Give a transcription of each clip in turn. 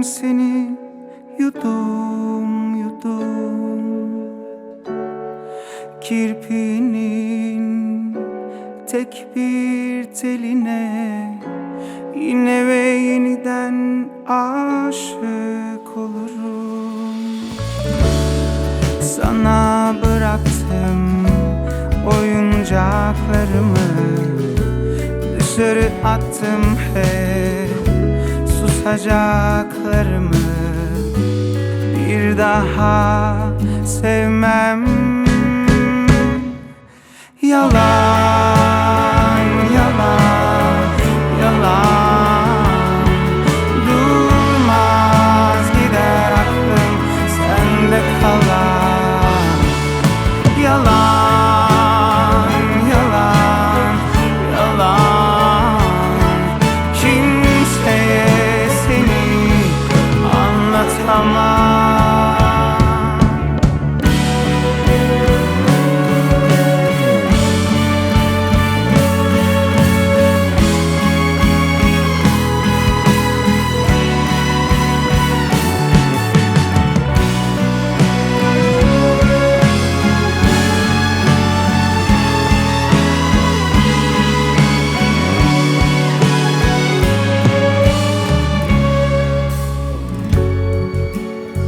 seni yudum yudum, kirpinin tek bir teline yine ve yeniden aşık olurum. Sana bıraktım oyuncaklarımı, dışarı attım hep susacaklarımı. Bir daha sevmem. Yalan, yalan, yalan. Durmaz gider aklım sende kalan. Yalan, yalan, yalan. Kimseye seni anlatamam.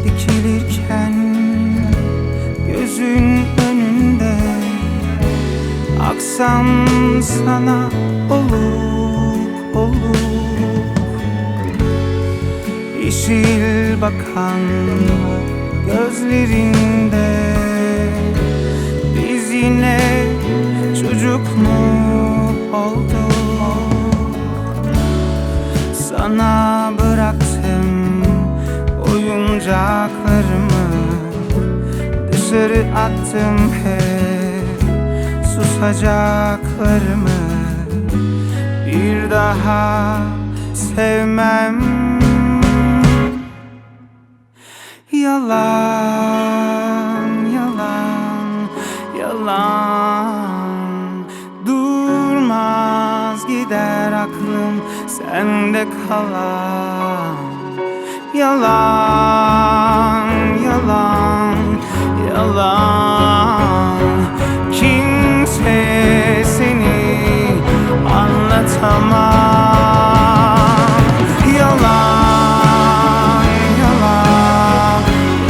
Dikilirken gözün önünde aksam sana olup olup, yeşil bakan gözlerinde biz yine çocuk mu olduk? Sana bıraktım oyuncaklarımı, dışarı attım hep susacaklarımı. Bir daha sevmem. Yalan, yalan, yalan. Durmaz gider aklım sende kalan. Yalan, yalan, yalan. Kimseye seni anlatamam. Yalan, yalan,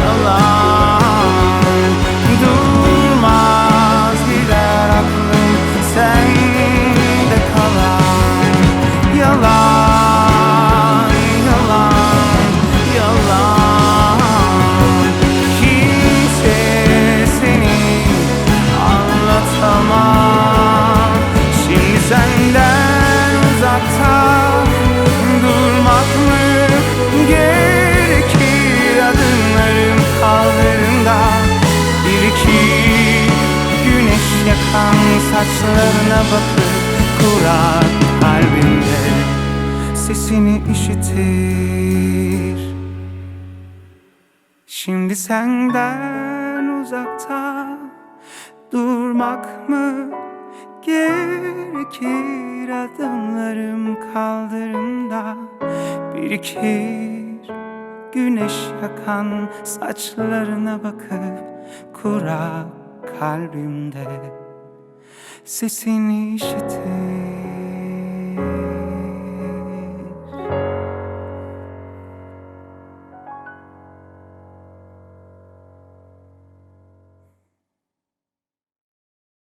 yalan. Durmaz gider aklım sende kalan. Yalan, yalan, yalan. Kimseye seni anlatamam. Şimdi senden uzakta durmak mı gerekir? Adımlarım kaldırımda, bir iki güneş yakan saçlarına bakıp kurar kalbimde sesini işitir. Şimdi senden uzakta durmak mı gerekir? Adımlarım kaldırımda, birikir güneş yakan saçlarına bakıp kurak kalbimde sesini işitir.